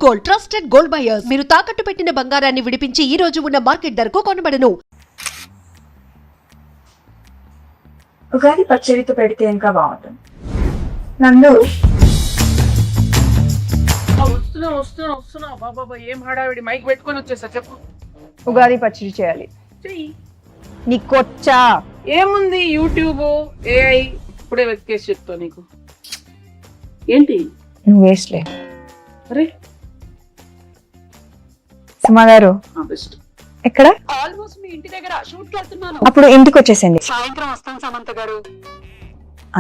Gold trusted gold buyers మీరు తాకట్టు పెట్టిన బంగారాన్ని విడిపించి ఈ రోజు ఉన్న మార్కెట్ ధరకు కొనబడను. ఉగాది పచ్చడితో పెడితే ఇంకా బాగుంటుంది. నందు వస్తున్నా బాబా ఏం హడావిడి మైక్ పెట్టుకొని వచ్చేసా చెప్పు. ఉగాది పచ్చడి చేయాలి. చెయ్యి. నీకొచ్చా? ఏముంది యూట్యూబ్ ఏఐ ఇప్పుడే వెతికేసి చెప్తా నీకు. ఏంటి నువ్వు వేస్ట్లే. అరే సుమా గారు బెస్ట్. ఎక్కడ? ఆల్మోస్ట్ మీ ఇంటి దగ్గర షూట్ కి వెళ్తున్నాను. అప్పుడు ఇంటికి వచ్చేసింది. సాయంత్రం వస్తాను సమంత గారు.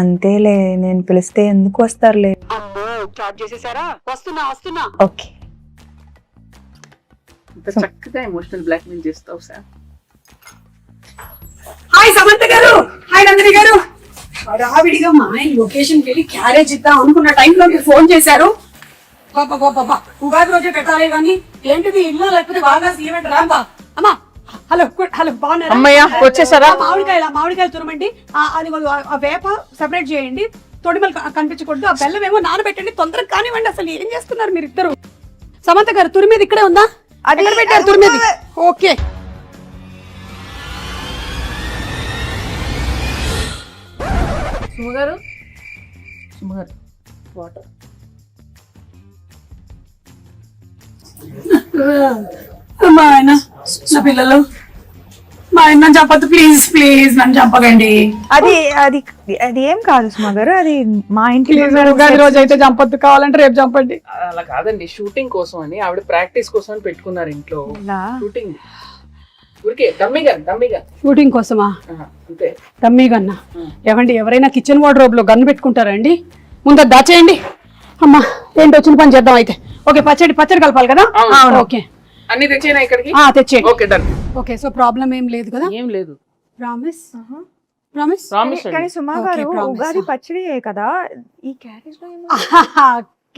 అంతేలే, నేను పిలిస్తే ఎందుకు వస్తారులే. అమ్మో స్టార్ట్ చేసేసారా? వస్తున్నా. ఓకే. ఇంత చక్కగా ఎమోషనల్ బ్లాక్ మెయిల్ చేస్తావు సార్. హాయ్ సమంత గారు, హాయ్ నందిని గారు. రావిడిగా మా ఆయన లొకేషన్ కి వెళ్ళి క్యారేజ్ ఇద్దాం అనుకున్న టైంలో మీరు ఫోన్ చేశారు. బాబా ఉగాది రోజే పెట్టాలి కానీ ఏంటిది ఇల్లు లేకపోతే బాగా ఈవెంట్ రాంబా. అమ్మా హలో బాగున్నారా? అమ్మయ్య వచ్చేసారా? మామిడికాయలు తురమండి. అది ఆ వేప సెపరేట్ చేయండి, తొడిమలు కనిపించకూడదు. ఆ బెల్లం ఏమో నానబెట్టండి, తొందరగా కానివ్వండి. అసలు ఏం చేస్తున్నారు మీరు ఇద్దరు? సమంత గారు తురిమేది ఇక్కడే ఉందా? అది పెట్టారు తురిమేది. Okay సుమగారు water. మా ఆయన నా పిల్లలు మా ఆయన చెప్పద్దు ప్లీజ్ నన్ను చెప్పకండి. అది అది అది ఏం కాదు సుమా గారు, అది మా ఇంటి ఉగాది రోజు అయితే చంపొద్దు, కావాలంటే రేపు చంపండి. అలా కాదండి, షూటింగ్ కోసం అని ఆవిడ ప్రాక్టీస్ కోసం అని పెట్టుకున్నారు ఇంట్లో. షూటింగ్ ఊరికే దమ్మిగా షూటింగ్ కోసమా? అంతే. తమ్మి గన్నా ఏమండి, ఎవరైనా కిచెన్ వార్డ్రోబ్ లో గన్ను పెట్టుకుంటారా అండి? ముందు దాచేయండి. అమ్మా ఏంటి వచ్చిన పని చేద్దాం అయితే. ఓకే పచ్చడి కలపాలి కదా? ఓకే అన్ని తెచ్చేనా ఇక్కడికి? తెచ్చేయండి. Okay done. Okay so problem ఏం లేదు కదా? ఏం లేదు. ప్రామిస్. కానీ సుమా గారు Okay, promise. ఉగాది పచ్చడి కదా, ఈ క్యారేజ్ లో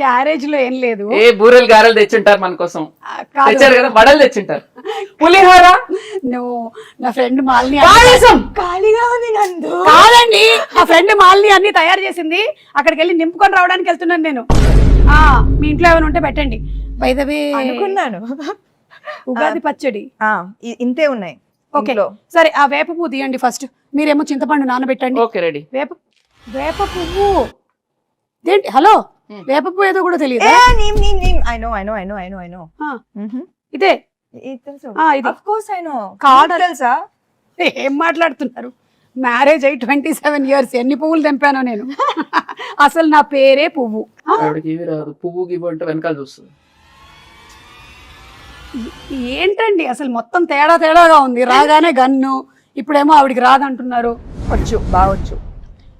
క్యారేజ్ లో ఏం లేదు. ఏ బూరెలు గారెలు తెచ్చుంటారు మన కోసం. కాదు. తెచ్చారు కదా, వడలు తెచ్చుంటారు. పులిహోర. నువ్వు నా ఫ్రెండ్ మాలిని ఖాళీగా ఉంది నందు. కాదండి, నా ఫ్రెండ్ మాలిని అన్ని తయారు చేసింది. అక్కడికి వెళ్ళి నింపుకొని రావడానికి వెళ్తున్నాను నేను. మీ ఇంట్లో ఏమైనా ఉంటే పెట్టండి. బై ద వే అనుకున్నాను ఉగాది పచ్చడి ఇంతే ఉన్నాయి. ఓకే సరే, ఆ వేప పువ్వు తీయండి ఫస్ట్. మీరేమో చింతపండు నానబెట్టండి. Okay ready. వేప పువ్వు ఏంటి? హలో, వేప పువ్వు ఏదో కూడా తెలియదు. ఇదే తెలుసా? ఏం మాట్లాడుతున్నారు? మ్యారేజ్ అయ్యి 27 years. ఎన్ని పువ్వులు తెంపానో నేను. అసలు నా పేరే పువ్వు. ఆవిడకి ఏవి రాదు, పువ్వు గివ్వు అంటే వెనకాల చూస్తుంది. ఏంటండి అసలు మొత్తం తేడాగా ఉంది. రాగానే గన్ను, ఇప్పుడేమో ఆవిడికి రాదంటున్నారు.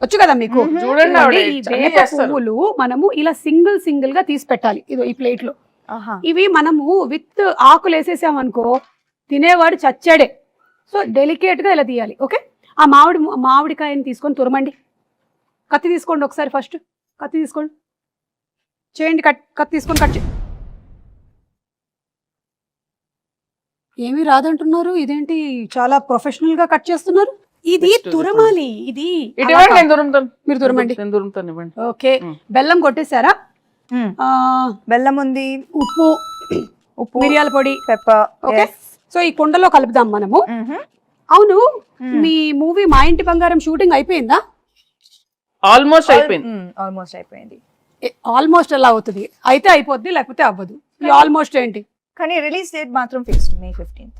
వచ్చు కదా మీకు. చూడండి ఆవిడ ఈ వేప పువ్వులు మనము ఇలా సింగిల్ గా తీసి పెట్టాలి. ఇదో ఈ ప్లేట్ లో. ఇవి మనము విత్ ఆకులు వేసేసాం అనుకో, తినేవాడు చచ్చాడే. సో డెలికేట్ గా ఇలా తీయాలి. ఓకే, ఆ మామిడికాయని తీసుకొని తురమండి. కత్తి తీసుకోండి ఒకసారి. ఫస్ట్ కత్తి తీసుకోండి, చేయండి. కత్తి తీసుకొని కట్ చేయండి. ఏమీ రాదంటున్నారు, ఇదేంటి చాలా ప్రొఫెషనల్ గా కట్ చేస్తున్నారు? ఇది తురమాలి. ఇది మీరు తురమండి. ఓకే, బెల్లం కొట్టేశారా? బెల్లం ఉంది, ఉప్పు, మిరియాల పొడి, పెప్పర్. ఓకే, సో ఈ కుండలో కలుపుదాం మనము. అవును, మీ మూవీ మా ఇంటి బంగారం షూటింగ్ అయిపోయిందా? ఆల్మోస్ట్ అయిపోయింది. ఆల్మోస్ట్ ఎలా అవుతుంది? అయితే అయిపోద్ది, లేకపోతే అవ్వదు. ఆల్మోస్ట్ ఏంటి? కానీ రిలీజ్ డేట్ మాత్రం ఫిక్స్డ్ May 15th.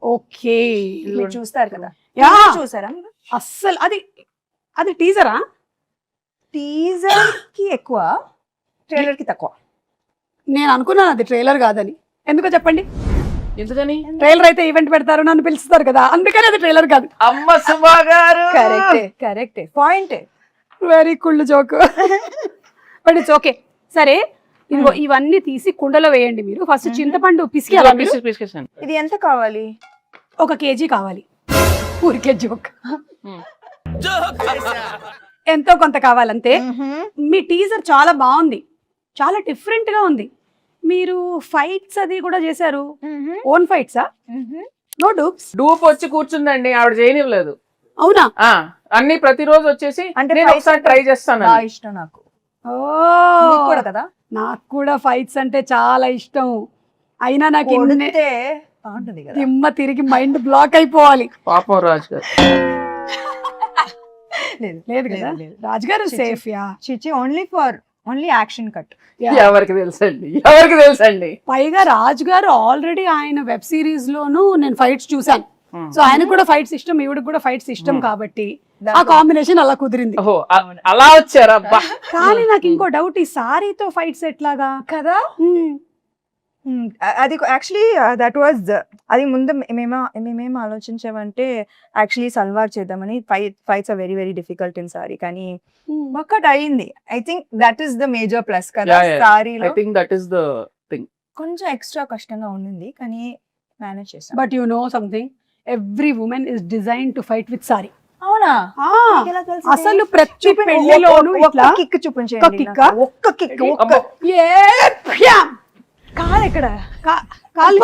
ఓకే, మీరు చూస్తారు కదా? చూసారా? అస్సలు అది టీజరా? టీజర్ కి ఎక్కువ, ట్రైలర్ కి తక్కువ. నేను అనుకున్నాను అది ట్రైలర్ కాదని. ఎందుకో చెప్పండి. ఎందుకని? ట్రైలర్ అయితే ఈవెంట్ పెడతారు, నన్ను పిలుస్తారు కదా, అందుకని అది ట్రైలర్ కాదు. అమ్మ సుమా గారు కరెక్టే point. Very cool joke. But it's okay. సరే, ఇదిగో ఇవన్నీ తీసి కుండలో వేయండి. మీరు ఫస్ట్ చింతపండు పిసికి. ఇది ఎంత కావాలి? 1 kg కావాలి. ఊరికే జోక్. ఎంతో కొంత కావాలంతే. మీ టీజర్ చాలా బాగుంది, చాలా డిఫరెంట్ గా ఉంది. మీరు ఫైట్స్ అది కూడా చేశారు. ఓన్ ఫైట్సా? No dupes? డూప్ వచ్చి కూర్చుందండి, ఆవిడ చేయనివ్వలేదు. అవునా? అన్ని ప్రతిరోజు వచ్చేసి అంటే నేను ఒకసారి ట్రై చేస్తాను. ఇష్టం నాకు. ఓ కూడా కదా. నాకు కూడా ఫైట్స్ అంటే చాలా ఇష్టం. అయినా నాకు కొడితే బాగుంటది కదా. దిమ్మ తిరిగి మైండ్ బ్లాక్ అయిపోవాలి. పాపం రాజు గారు. లేదు కదా రాజుగారు సేఫ్ యా. చిచి ఓన్లీ యాక్షన్ కట్. ఎవరికి తెలుసండి. పైగా రాజుగారు ఆల్రెడీ ఆయన వెబ్ సిరీస్ లోను నేను ఫైట్స్ చూసాను. సో ఆయన కూడా ఫైట్స్ ఇష్టం, ఈవిడకి కూడా ఫైట్స్ ఇష్టం కాబట్టి ఆ కాంబినేషన్ అలా కుదిరింది. ఓహో అలా వచ్చారా? కానీ నాకు ఇంకో డౌట్, ఈ సారీతో ఫైట్స్ ఎట్లాగా కదా. అది యాక్చువల్లీ దట్ వాజ్ అది ముందు మేమేం ఆలోచించామంటే యాక్చువల్లీ సల్వార్ చేద్దామని. Fights are very very difficult in sari, కానీ వర్కౌట్ అయ్యింది. I think that is the major plus కదా సారీలో. I think that is the thing. కొంచెం ఎక్స్ట్రా కష్టంగా ఉండింది కానీ మేనేజ్ చేసాం. But you know something, every woman is design to fight with sari. అవునా? అసలు ప్రతి పెళ్లిలోనూ ఇట్లా కిక్ చూపించండి. ఒక్క కిక్. కాలు ఎక్కడ? కాలు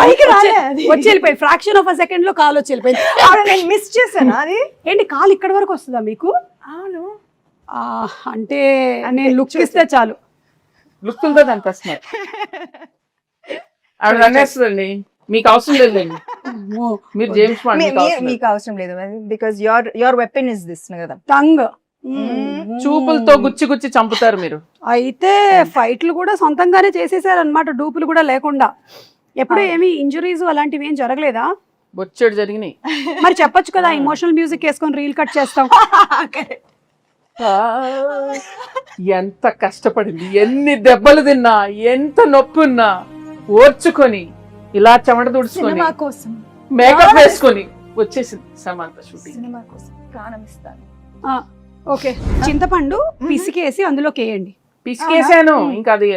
వచ్చి వెళ్ళిపోయింది. ఫ్రాక్షన్ ఆఫ్ అ సెకండ్ లో కాలు వచ్చి వెళ్ళిపోయింది. నేను మిస్ చేశాను అది. ఏంటి కాలు ఇక్కడ వరకు వస్తుందా మీకు? అవును. అంటే నేను లుక్ ఇస్తే చాలు. లుక్తో అనిపిస్తున్నారు. ఆవిడ అనేస్తుందండి, మీకు అవసరం లేదండి. మీరు జేమ్స్ బాండ్, మీకు అవసరం లేదు because your weapon is this కదా, టంగ్. చూపులతో గుచ్చి చంపుతారు మీరు. అయితే ఫైట్లు కూడా సొంతంగానే చేసేసారు అనమాట, డూపులు కూడా లేకుండా. ఎప్పుడు ఏమి ఇంజురీస్ అలాంటివి ఏం జరగలేదా? బొచ్చెడు జరిగినాయి. మరి చెప్పొచ్చు కదా, ఇమోషనల్ మ్యూజిక్ వేసుకొని రీల్ కట్ చేస్తాం. ఎంత కష్టపడింది, ఎన్ని దెబ్బలు తిన్నా, ఎంత నొప్పి ఉన్నా ఓర్చుకొని ఇలా చెమట తుడుచుకొని మేకప్ వేసుకొని వచ్చేసింది సమంత షూటింగ్. సినిమా కోసం ప్రాణం ఇస్తాను. ఓకే, చింతపండు పిసికేసి అందులోకి వేయండి. పిసికేసాను, ఇంకా అది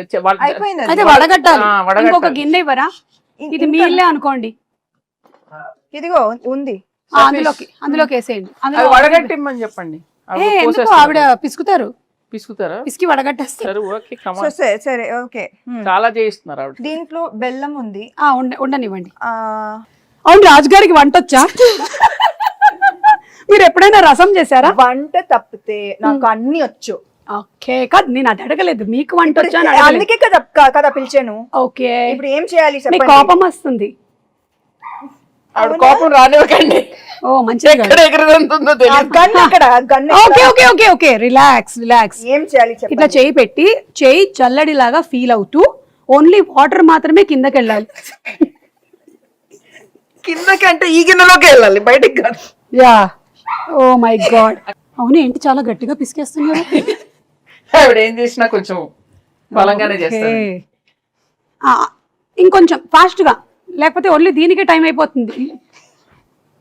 అయిపోయింది. అయితే వడగట్టాలి. ఇంకొక గిన్నె ఇవ్వరా? ఇది మీళ్ళే అనుకోండి. ఇదిగో ఉంది, అందులోకి వేసేయండి. వడగట్టిమ్మని చెప్పండి. ఆవిడ పిసుకుతారా? పిసికి వడగట్టేస్తారు. సరే ఓకే. చాలా చేయిస్తున్నారు ఆవిడ. దీంట్లో బెల్లం ఉంది. ఉండనివ్వండి. అవును, రాజుగారికి వంట వచ్చా? మీరు ఎప్పుడైనా రసం చేశారా? వంట తప్పితే నాకు అన్ని వచ్చు. ఓకే, కాదు నేను అది అడగలేదు, మీకు వంట వచ్చా? అందుకే కదా పిలిచాను. ఓకే, ఇప్పుడు ఏం చేయాలి? కోపం వస్తుంది. ఆవిడ కోపం రానివ్వకండి. ఓ మంచిగా. రిలాక్స్. ఏం చేయాలి? ఇట్లా చేయి పెట్టి, చేయి చల్లడిలాగా ఫీల్ అవుతూ ఓన్లీ వాటర్ మాత్రమే కిందకి వెళ్ళాలి. కిందకి అంటే ఈ గిన్నెలోకి వెళ్ళాలి, బయటికి కాదు. యా. Oh my God. అవును, ఏంటి చాలా గట్టిగా పిసికేస్తున్నారు? ఆవిడ ఏం చేసినా కొంచెం బలంగానే చేస్తారు. ఇంకొంచెం ఫాస్ట్ గా, లేకపోతే ఓన్లీ దీనికే టైం అయిపోతుంది.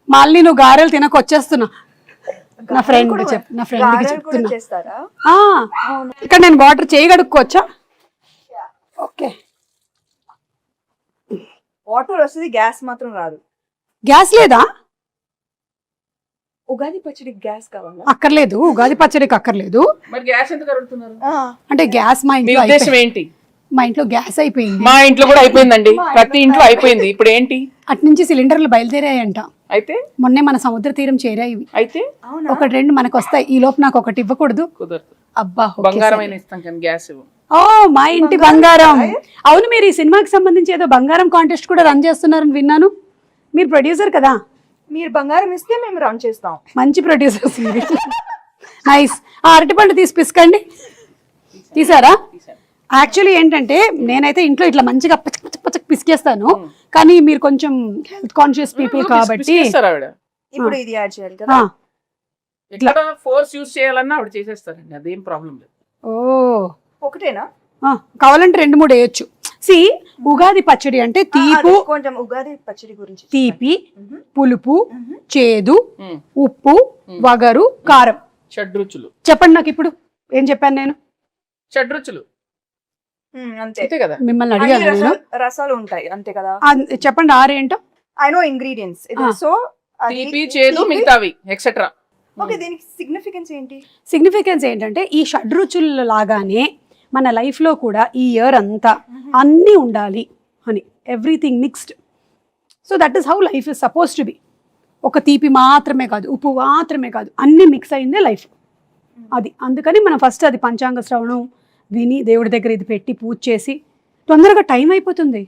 మళ్ళీ నువ్వు గారెలు తినక వచ్చేస్తున్నా. నా ఫ్రెండ్ కి చెప్తున్నా. ఇక్కడ నేను వాటర్ చేయి కడుక్కోవచ్చా? ఓకే. వాటర్ వస్తుంది, గ్యాస్ మాత్రం రాదు. గ్యాస్ లేదా? ఉగాది పచ్చడికి గ్యాస్ కావాలా? అక్కర్లేదు, ఉగాది పచ్చడికి అక్కర్లేదు. మరి గ్యాస్ ఎందుకు అడుగుతున్నారు? అంటే గ్యాస్ మా ఇంట్లో ఏంటి? మా ఇంట్లో గ్యాస్ అయిపోయింది. మా ఇంట్లో కూడా అయిపోయిందండి, ప్రతి ఇంట్లో అయిపోయింది. ఇప్పుడు ఏంటి? అటు నుంచి సిలిండర్లు బయలుదేరాయంట. అయితే మొన్నే మన సముద్ర తీరం చేరాయి. అయితే ఒకటి రెండు మనకు వస్తాయి. ఈ లోపు నాకు ఒకటి ఇవ్వకూడదు? కుదరదు. అబ్బా, బంగారం ఇస్తాం కానీ గ్యాస్ ఇవ్వం. ఓ మా ఇంటి బంగారం. అవును, మీరు ఈ సినిమాకి సంబంధించి ఏదో బంగారం కాంటెస్ట్ కూడా రన్ చేస్తున్నారని విన్నాను. మీరు ప్రొడ్యూసర్ కదా? మీరు బంగారం ఇస్తే మేము రన్ చేస్తాం. మంచి ప్రొడ్యూసర్స్. నైస్. అరటిపండు తీసి పిసకండి. తీసారా? యాక్చువల్లీ ఏంటంటే నేనైతే ఇంట్లో ఇట్లా మంచిగా పచ్చక్ పిసికేస్తాను, కానీ మీరు కొంచెం హెల్త్ కాన్షియస్ పీపుల్ కాబట్టి ఇప్పుడు ఇది యాడ్ చేయాలి కదా. ఇట్లా ఫోర్స్ యూస్ చేయాలన్నా ఆవిడ చేసేస్తారండి, అదేం ప్రాబ్లం లేదు. ఓ ఒకటేనా? కావాలంటే 2-3 వేయొచ్చు. సి ఉగాది పచ్చడి అంటే తీపు, కొంచెం ఉగాది పచ్చడి గురించి తీపి, పులుపు, చేదు, ఉప్పు, వగరు, కారం, షడ్రుచులు. చెప్పండి నాకు ఇప్పుడు. ఏం చెప్పాను నేను? షడ్రుచులు అంతే కదా. మిమ్మల్ని అడిగాను. రసాలు ఉంటాయి అంతే కదా. చెప్పండి 6 ఏంటో. I know ingredients. సో తీపి, చేదు, మిగతావి ఎక్సెట్రా. ఓకే, దీనికి సిగ్నిఫికెన్స్ ఏంటి? సిగ్నిఫికెన్స్ ఏంటంటే ఈ షడ్రుచుల లాగానే మన లైఫ్ లో కూడా ఈ ఇయర్ అంతా అన్నీ ఉండాలి అని, everything mixed. So that is how life is suppose to be. ఒక తీపి మాత్రమే కాదు, ఉప్పు మాత్రమే కాదు, అన్ని మిక్స్ అయిందే లైఫ్. అది అందుకని మనం ఫస్ట్ అది పంచాంగ శ్రవణం, విని దేవుడి దగ్గర ఇది పెట్టి పూజ చేసి తొందరగా టైం అయిపోతుంది.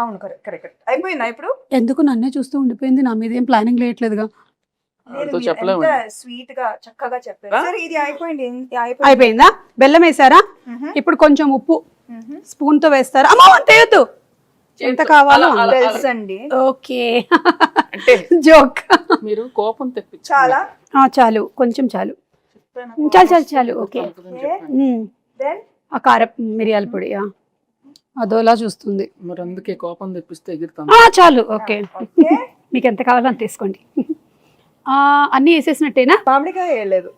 అవును, కరెక్ట్. అయిపోయిందా ఇప్పుడు? ఎందుకు నన్నే చూస్తూ ఉండిపోయింది, నా మీద ఏం ప్లానింగ్ లేయట్లేదుగా. వాళ్ళతో చెప్పలేము. స్వీట్ గా చక్కగా చెప్పారు. ఆ? సరే, ఇది అయిపోయింది. అయిపోయిందా? బెల్లం వేసారా? ఇప్పుడు కొంచెం ఉప్పు స్పూన్ తో వేస్తారా? అమ్మా అంత వేయొద్దు, ఎంత కావాలో అలా, అలా. తెలుసండి. ఓకే. అంటే జోక్. మీరు కోపం తెప్పించారు. చాలా. చాలు, కొంచెం చాలు. చెప్పాను. చాలు. ఓకే. Then ఆ కారం మిరియాల పొడి అదోలా చూస్తుంది. మరి అందుకే కోపం తెప్పిస్తే ఎగురుతాను. చాలు. Okay, okay. మీకు ఎంత కావాలో అంత తీసుకోండి. అన్ని వేసేసినట్టేనా? మామిడికాయ వేయలేదు.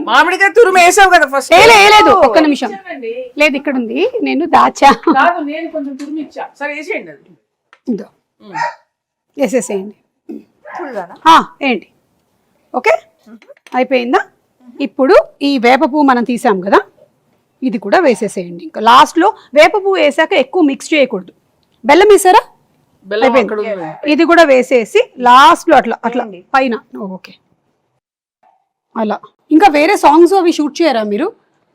మామిడికాయ తురుము వేసావు కదా ఫస్ట్. లేదు, ఒక్క నిమిషం. లేదు, ఇక్కడ ఉంది, నేను దాచా. కాదు, నేను కొంచెం తురుము ఇచ్చా. సరే వేసేయండి అది. ఇదో వేసేసేయండి. Full గానా? ఏంటి? ఓకే, అయిపోయిందా? ఇప్పుడు ఈ వేప పువ్వు మనం తీసాం కదా, ఇది కూడా వేసేసేయండి. ఇంకా లాస్ట్లో వేప పువ్వు వేసాక ఎక్కువ మిక్స్ చేయకూడదు. బెల్లం వేసారా? బెల్లం అక్కడ ఉంది. ఇది కూడా వేసేసి లాస్ట్లో అట్లా పైన. ఓకే, అలా. ఇంకా వేరే సాంగ్స్ అవి షూట్ చేయరా మీరు?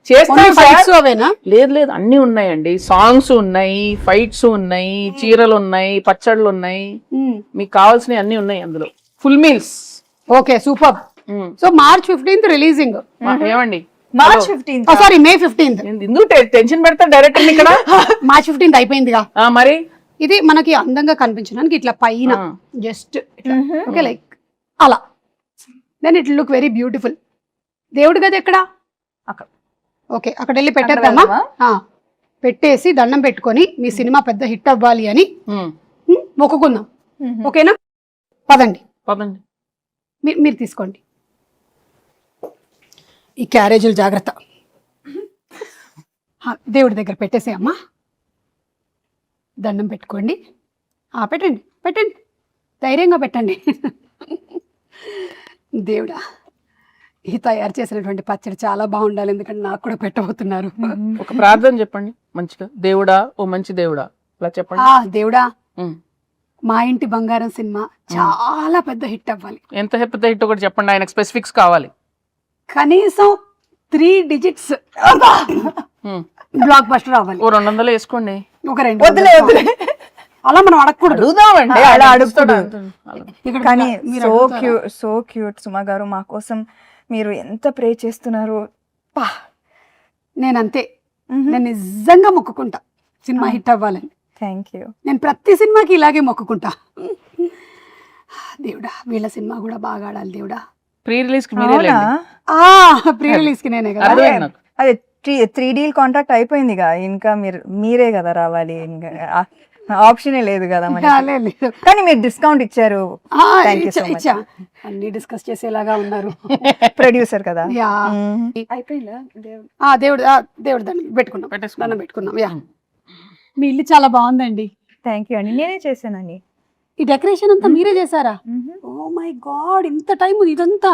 చేస్తాను ఫైట్స్ సార్. అవేనా? లేదు అన్ని ఉన్నాయండి. సాంగ్స్ ఉన్నాయి, ఫైట్స్ ఉన్నాయి, చీరలు ఉన్నాయి, పచ్చళ్ళు ఉన్నాయి, మీకు కావాల్సినవి అన్ని ఉన్నాయి అందులో. Full meals. Okay, super. So March 15th releasing. ఏమండి, March 15th. Sorry, May 15th. ఎందుకు టెన్షన్ పెడతా డైరెక్ట్ ఇక్కడ. March 15th అయిపోయిందిగా. మరి ఇది మనకి అందంగా కనిపించడానికి ఇట్లా పైన జస్ట్ ఓకే, లైక్ అలా. Then it look very beautiful. దేవుడి గది ఎక్కడ? అక్కడ. ఓకే, అక్కడ వెళ్ళి పెట్టేద్దామా? పెట్టేసి దండం పెట్టుకొని మీ సినిమా పెద్ద హిట్ అవ్వాలి అని మొక్కుకుందాం. ఓకేనా? పదండి. మీరు తీసుకోండి ఈ క్యారేజీలు, జాగ్రత్త. దేవుడి దగ్గర పెట్టేసేయమ్మా, దండం పెట్టుకోండి. పెట్టండి, ధైర్యంగా పెట్టండి. దేవుడా, ఈ తయారు చేసినటువంటి పచ్చడి చాలా బాగుండాలి, ఎందుకంటే నాకు కూడా పెట్టబోతున్నారు. ఒక ప్రార్థన చెప్పండి మంచిగా. దేవుడా, ఓ మంచి దేవుడా, అలా చెప్పండి. దేవుడా, మా ఇంటి బంగారం సినిమా చాలా పెద్ద హిట్ అవ్వాలి. ఎంత పెద్ద హిట్ ఒకటి చెప్పండి, ఆయనకు స్పెసిఫిక్స్ కావాలి. కనీసం 3 digits బ్లాక్ బస్టర్ అవ్వాలి. ఓ 200 వేసుకోండి. ఒక 200. వదిలే. అలా మనం అడగకూడదు. అడుగుదామండి, అలా అడుగుతాడు. ఇక్కడ కానీ మీరు సో క్యూట్ సుమా గారు, మా కోసం మీరు ఎంత ప్రే చేస్తున్నారు. నేనంతే, నేను నిజంగా మొక్కుకుంటా సినిమా హిట్ అవ్వాలని. Thank you. నేను ప్రతి సినిమాకి ఇలాగే మొక్కుకుంటా. దేవుడా, వీళ్ళ సినిమా కూడా బాగా ఆడాలి దేవుడా. ప్రీ రిలీజ్ కి మీరే లేండి. ప్రీ రిలీజ్ కి నేనే కదా. అర్థమైంది నాకు. అదే 3D కాంట్రాక్ట్ అయిపోయిందిగా, ఇంకా మీరే కదా రావాలి, ఇంకా ఆప్షనే లేదు కదా మనకి. లేదు. కానీ మీరు డిస్కౌంట్ ఇచ్చారు. Thank you so much. ఇచ్చా. అన్ని డిస్కస్ చేసేలాగా ఉన్నారు. ప్రొడ్యూసర్ కదా. యా. అయిపోయిందా? దేవుడు దండం పెట్టుకున్నాం. పెట్టేసుకున్నాం. దండం పెట్టుకున్నాం. యా. మీ ఇల్లు చాలా బాగుందండి. థ్యాంక్ యూ అండి, నేనే చేశానండి. ఈ డెకరేషన్ అంతా మీరే చేశారా? ఓ మై గాడ్, ఇంత టైం ఇదంతా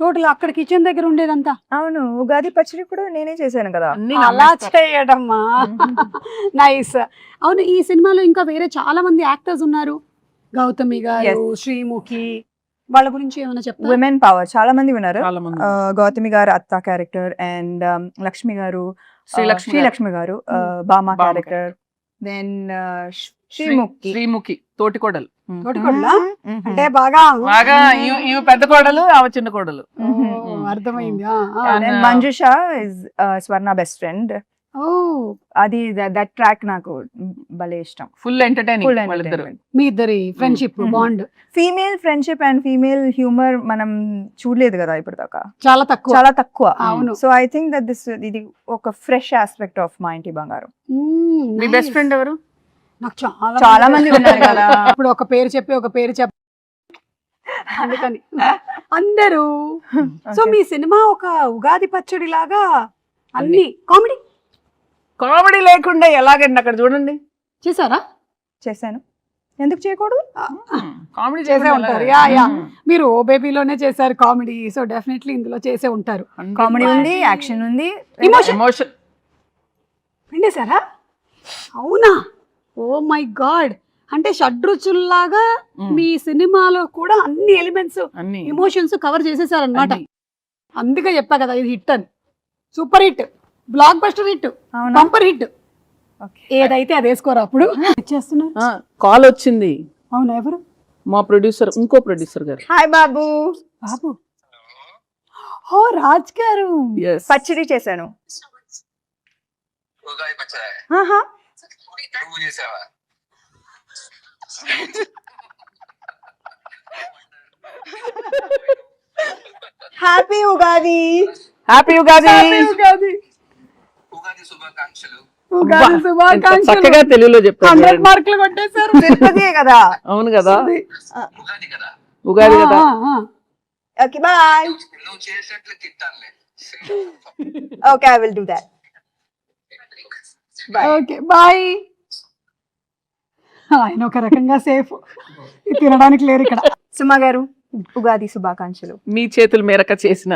టోటల్ అక్కడ కిచెన్ దగ్గర ఉండేదంతా. అవును, ఉగాది పచ్చడి కూడా నేనే చేశాను కదా. అన్ని అలా చేయడమ్మా. నైస్. అవును, ఈ సినిమాలో ఇంకా వేరే చాలా మంది యాక్టర్స్ ఉన్నారు. గౌతమి గారు, శ్రీముఖి, వాళ్ళ గురించి ఏమైనా చెప్తారా? విమెన్ పవర్ చాలా మంది ఉన్నారు. చాలా మంది. గౌతమి గారు అత్త క్యారెక్టర్, అండ్ లక్ష్మి గారు, శ్రీలక్ష్మి గారు బామా క్యారెక్టర్, దెన్ శ్రీముఖి తోటికోడలు. తోటికోడలా? అంటే బాగా ఇవి పెద్ద కోడలు, ఆమె చిన్న కోడలు. అర్థమైంది. Manjusha is Swarna best friend. అది దట్ ట్రాక్ నాకు భలే ఇష్టం. ఫుల్ ఎంటర్టైనింగ్ వాళ్ళిద్దరు. మీ ఇద్దరి friendship bond. Female friendship and female humour మనం చూడలేదు కదా ఇప్పుడు దాకా, చాలా తక్కువ. అవును. సో ఐ థింక్ దట్ ఇది ఒక ఫ్రెష్ ఆస్పెక్ట్ ఆఫ్ మా ఇంటి బంగారం. మీ బెస్ట్ ఫ్రెండ్ ఎవరు? నాకు చాలా మంది ఉన్నారు కదా. ఇప్పుడు ఒక పేరు చెప్పి అందుకని అందరూ. సో మీ సినిమా ఒక ఉగాది పచ్చడి లాగా అన్ని కామెడీ లేకుండా ఎలాగండి అక్కడ చూడండి. చేశారా? చేశాను, ఎందుకు చేయకూడదు? కామెడీ చేసే ఉంటారు. యా మీరు ఓ బేబీలోనే చేశారు కామెడీ, సో డెఫినెట్లీ ఇందులో చేసే ఉంటారు. కామెడీ ఉంది, యాక్షన్ ఉంది, ఎమోషన్ పిండేశారా? అవునా? ఓ మై గాడ్, అంటే షడ్రుచుల్లాగా మీ సినిమాలో కూడా అన్ని ఎలిమెంట్స్, ఎమోషన్స్ కవర్ చేసేసారనమాట. అందుకే చెప్పా కదా ఇది హిట్ అని. Super hit. Blockbuster hit, అవునా? Bumper hit. Okay. ఏదైతే అది వేసుకోరా అప్పుడు చేస్తున్నారు. కాల్ వచ్చింది అవునా, ఎవరు? మా ప్రొడ్యూసర్, ఇంకో ప్రొడ్యూసర్ గారు. హాయ్ బాబు. బాబు. ఓ రాజ్ గారు. Yes. పచ్చడి చేశాను. ఉగాది పచ్చడి ఆహా. నువ్వు చేసావా? హ్యాపీ ఉగాది. హ్యాపీ ఉగాది. ఉగాది ఉగాది శుభాకాంక్షలు. ఉగాది ఎంత శుభాకాంక్షలు. చక్కగా తెలుగులో చెప్పారు 100 చూడండి. మార్కులు కొట్టేశారు. తిరుపతియే కదా. అవును కదా, ఉగాది కదా, ఉగాది కదా. Okay bye. నువ్వు చేసినట్లు తిట్టానులే. Okay I will do that. Bye. Okay bye. ఆయన ఒక రకంగా సేఫ్, తినడానికి లేరు ఇక్కడ. సుమా గారు ఉగాది శుభాకాంక్షలు. మీ చేతుల మేరక చేసిన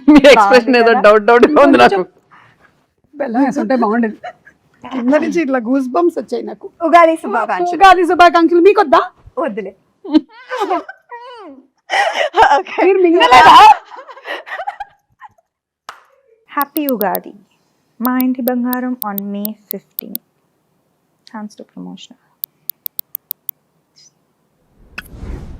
మీ ఎక్స్ప్రెషన్ ఏదో డౌట్ ఉంది నాకు. బెల్లం వేసుంటే బాగుండేది. కింద నుంచి ఇట్లా గూస్ బంప్స్ వచ్చాయి నాకు. ఉగాది శుభాకాంక్షలు. ఉగాది శుభాకాంక్షలు. మీకు వద్దా? వద్దులే. మీరు మింగలేదా? హ్యాపీ ఉగాది. మా ఇంటి బంగారం on May 15. Thanks to promotion.